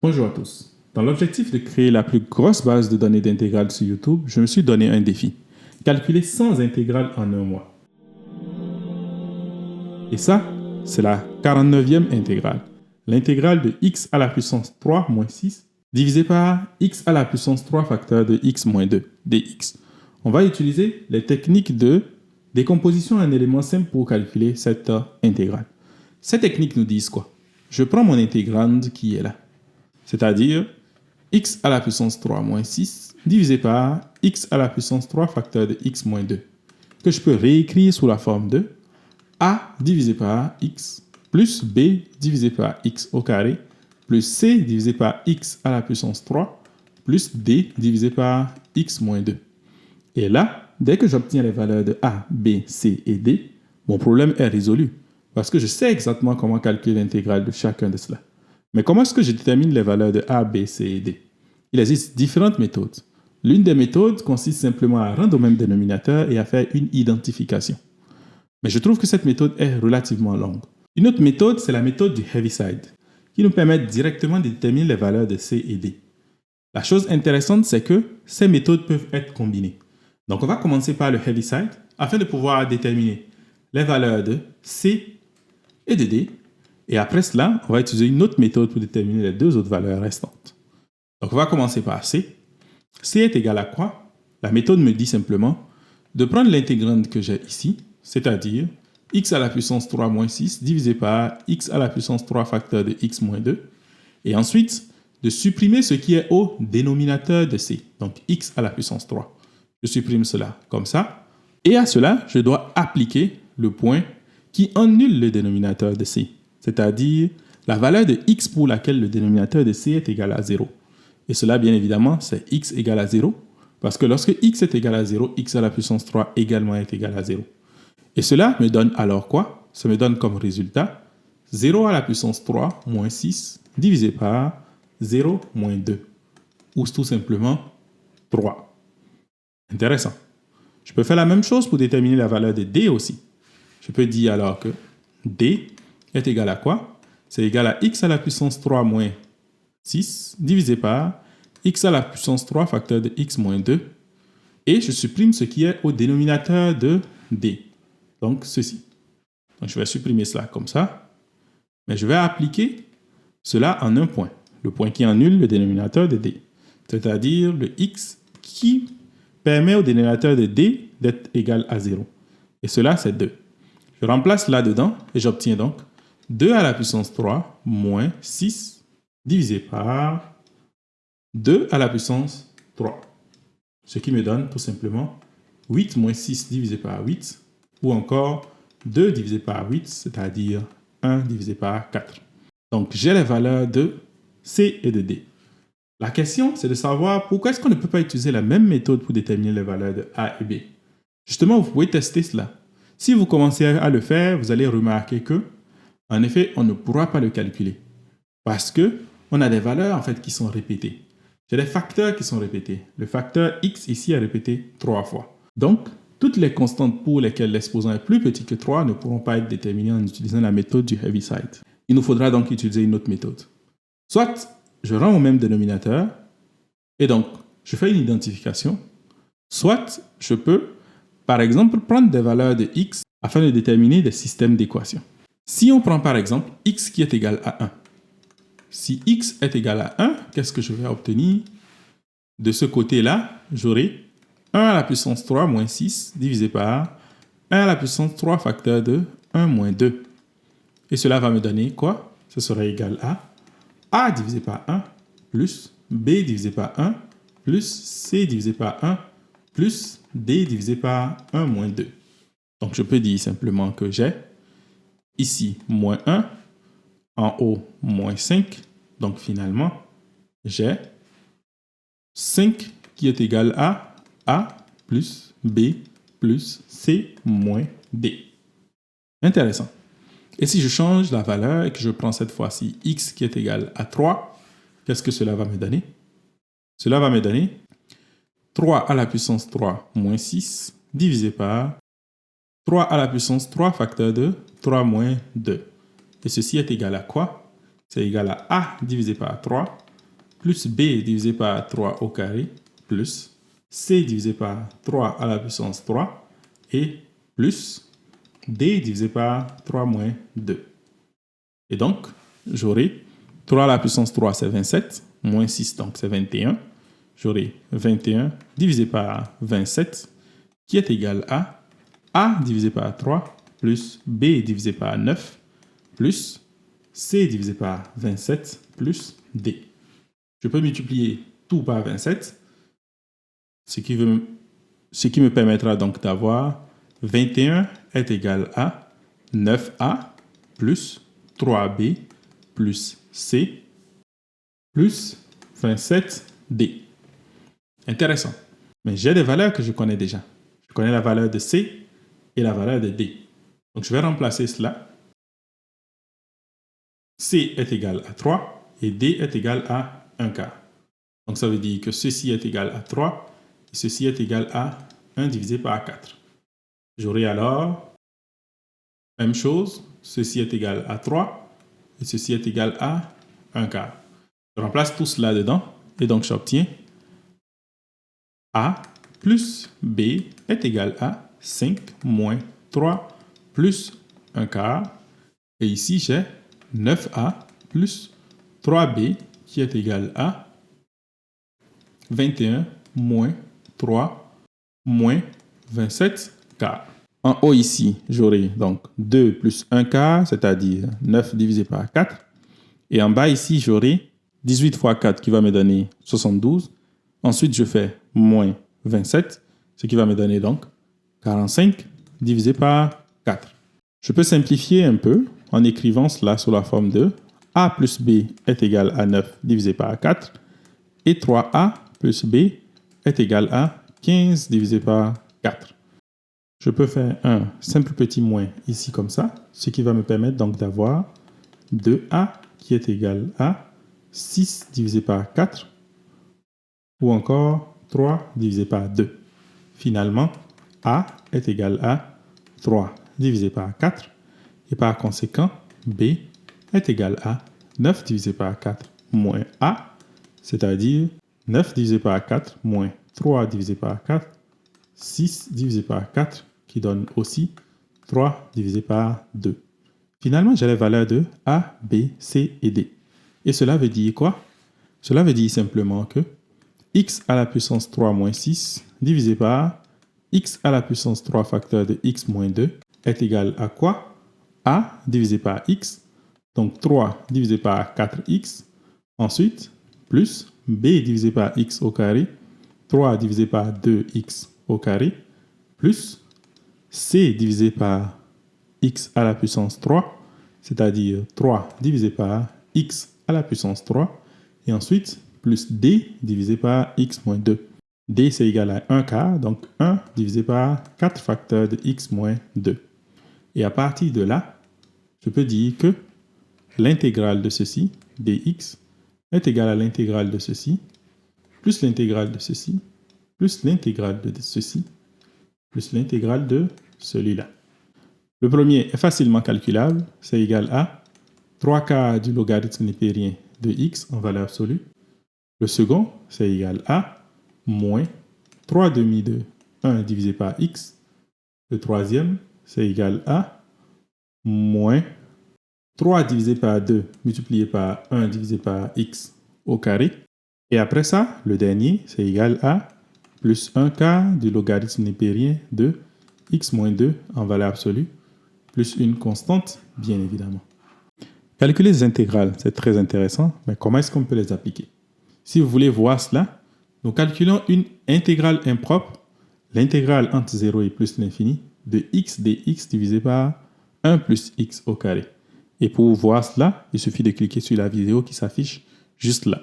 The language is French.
Bonjour à tous. Dans l'objectif de créer la plus grosse base de données d'intégrales sur YouTube, je me suis donné un défi. Calculer 100 intégrales en un mois. Et ça, c'est la 49e intégrale. L'intégrale de x à la puissance 3 moins 6 divisé par x à la puissance 3 facteur de x moins 2, dx. On va utiliser les techniques de décomposition en éléments simples pour calculer cette intégrale. Ces techniques nous disent quoi? Je prends mon intégrande qui est là, c'est-à-dire x à la puissance 3 moins 6 divisé par x à la puissance 3 facteur de x moins 2, que je peux réécrire sous la forme de a divisé par x plus b divisé par x au carré plus c divisé par x à la puissance 3 plus d divisé par x moins 2. Et là, dès que j'obtiens les valeurs de a, b, c et d, mon problème est résolu parce que je sais exactement comment calculer l'intégrale de chacun de cela. Mais comment est-ce que je détermine les valeurs de a, b, c et d? Il existe différentes méthodes. L'une des méthodes consiste simplement à rendre au même dénominateur et à faire une identification. Mais je trouve que cette méthode est relativement longue. Une autre méthode, c'est la méthode du Heaviside, qui nous permet directement de déterminer les valeurs de C et D. La chose intéressante, c'est que ces méthodes peuvent être combinées. Donc on va commencer par le Heaviside, afin de pouvoir déterminer les valeurs de C et de D. Et après cela, on va utiliser une autre méthode pour déterminer les deux autres valeurs restantes. Donc on va commencer par C. C est égal à quoi? La méthode me dit simplement de prendre l'intégrande que j'ai ici, c'est-à-dire x à la puissance 3 moins 6 divisé par x à la puissance 3 facteur de x moins 2, et ensuite de supprimer ce qui est au dénominateur de c, donc x à la puissance 3. Je supprime cela comme ça, et à cela, je dois appliquer le point qui annule le dénominateur de c, c'est-à-dire la valeur de x pour laquelle le dénominateur de c est égal à 0. Et cela, bien évidemment, c'est x égale à 0, parce que lorsque x est égal à 0, x à la puissance 3 également est égal à 0. Et cela me donne alors quoi? Ça me donne comme résultat 0 à la puissance 3 moins 6 divisé par 0 moins 2, ou tout simplement 3. Intéressant. Je peux faire la même chose pour déterminer la valeur de d aussi. Je peux dire alors que d est égal à quoi? C'est égal à x à la puissance 3 moins 6 divisé par x à la puissance 3 facteur de x moins 2, et je supprime ce qui est au dénominateur de d. Donc, ceci. Donc, je vais supprimer cela comme ça, mais je vais appliquer cela en un point, le point qui annule le dénominateur de d, c'est-à-dire le x qui permet au dénominateur de d d'être égal à 0. Et cela, c'est 2. Je remplace là-dedans et j'obtiens donc 2 à la puissance 3 moins 6 divisé par 2 à la puissance 3, ce qui me donne tout simplement 8 moins 6 divisé par 8, ou encore 2 divisé par 8, c'est-à-dire 1 divisé par 4. Donc, j'ai les valeurs de C et de D. La question, c'est de savoir pourquoi est-ce qu'on ne peut pas utiliser la même méthode pour déterminer les valeurs de A et B. Justement, vous pouvez tester cela. Si vous commencez à le faire, vous allez remarquer que, en effet, on ne pourra pas le calculer. Parce que on a des valeurs en fait qui sont répétées. J'ai des facteurs qui sont répétés. Le facteur x ici est répété 3 fois. Donc, toutes les constantes pour lesquelles l'exposant est plus petit que 3 ne pourront pas être déterminées en utilisant la méthode du Heaviside. Il nous faudra donc utiliser une autre méthode. Soit je rends au même dénominateur, et donc je fais une identification, soit je peux, par exemple, prendre des valeurs de x afin de déterminer des systèmes d'équations. Si on prend par exemple x qui est égal à 1, si x est égal à 1, qu'est-ce que je vais obtenir? De ce côté-là, j'aurai 1 à la puissance 3 moins 6 divisé par 1 à la puissance 3 facteur de 1 moins 2. Et cela va me donner quoi? Ce serait égal à A divisé par 1 plus B divisé par 1 plus C divisé par 1 plus D divisé par 1 moins 2. Donc je peux dire simplement que j'ai ici moins 1, en haut moins 5. Donc finalement, j'ai 5 qui est égal à A plus B plus C moins D. Intéressant. Et si je change la valeur et que je prends cette fois-ci x qui est égal à 3, qu'est-ce que cela va me donner? Cela va me donner 3 à la puissance 3 moins 6 divisé par 3 à la puissance 3 facteur de 3 moins 2. Et ceci est égal à quoi? C'est égal à A divisé par 3 plus b divisé par 3 au carré, plus c divisé par 3 à la puissance 3, et plus d divisé par 3 moins 2. Et donc, j'aurai 3 à la puissance 3, c'est 27, moins 6, donc c'est 21. J'aurai 21 divisé par 27, qui est égal à a divisé par 3, plus b divisé par 9, plus c divisé par 27, plus d. Je peux multiplier tout par 27, ce qui me permettra donc d'avoir 21 est égal à 9a plus 3b plus c plus 27d. Intéressant. Mais j'ai des valeurs que je connais déjà. Je connais la valeur de c et la valeur de d. Donc je vais remplacer cela. C est égal à 3 et D est égal à 1 quart. Donc ça veut dire que ceci est égal à 3 et ceci est égal à 1 divisé par 4. J'aurai alors, même chose, ceci est égal à 3 et ceci est égal à 1 quart. Je remplace tout cela dedans et donc j'obtiens A plus B est égal à 5 moins 3 plus 1 quart. Et ici, j'ai 9A plus 3B qui est égal à 21 moins 3 moins 27 quarts. En haut ici, j'aurai donc 2 plus 1 quart, c'est-à-dire 9 divisé par 4. Et en bas ici, j'aurai 18 fois 4 qui va me donner 72. Ensuite, je fais moins 27, ce qui va me donner donc 45 divisé par 4. Je peux simplifier un peu en écrivant cela sous la forme de A plus B est égal à 9 divisé par 4 et 3A plus B est égal à 15 divisé par 4. Je peux faire un simple petit moins ici comme ça, ce qui va me permettre donc d'avoir 2A qui est égal à 6 divisé par 4 ou encore 3 divisé par 2. Finalement, A est égal à 3 divisé par 4 et par conséquent, B est égal à 9 divisé par 4 moins A, c'est-à-dire 9 divisé par 4 moins 3 divisé par 4, 6 divisé par 4 qui donne aussi 3 divisé par 2. Finalement, j'ai les valeurs de A, B, C et D. Et cela veut dire quoi? Cela veut dire simplement que x à la puissance 3 moins 6 divisé par x à la puissance 3 facteur de x moins 2 est égal à quoi? A divisé par x, donc 3 divisé par 4x, ensuite plus b divisé par x au carré, 3 divisé par 2x au carré, plus c divisé par x à la puissance 3, c'est-à-dire 3 divisé par x à la puissance 3, et ensuite plus d divisé par x moins 2. d c'est égal à 1 quart, donc 1 divisé par 4 facteurs de x moins 2. Et à partir de là, je peux dire que l'intégrale de ceci, dx, est égale à l'intégrale de ceci, plus l'intégrale de ceci, plus l'intégrale de ceci, plus l'intégrale de celui-là. Le premier est facilement calculable, c'est égal à 3 quarts du logarithme népérien de x en valeur absolue. Le second, c'est égal à moins 3 demi de 1 divisé par x. Le troisième, c'est égal à moins 3 divisé par 2 multiplié par 1 divisé par x au carré. Et après ça, le dernier, c'est égal à plus 1 quart du logarithme népérien de x moins 2 en valeur absolue, plus une constante, bien évidemment. Calculer les intégrales, c'est très intéressant, mais comment est-ce qu'on peut les appliquer? Si vous voulez voir cela, nous calculons une intégrale impropre, l'intégrale entre 0 et plus l'infini, de x dx divisé par 1 plus x au carré. Et pour voir cela, il suffit de cliquer sur la vidéo qui s'affiche juste là.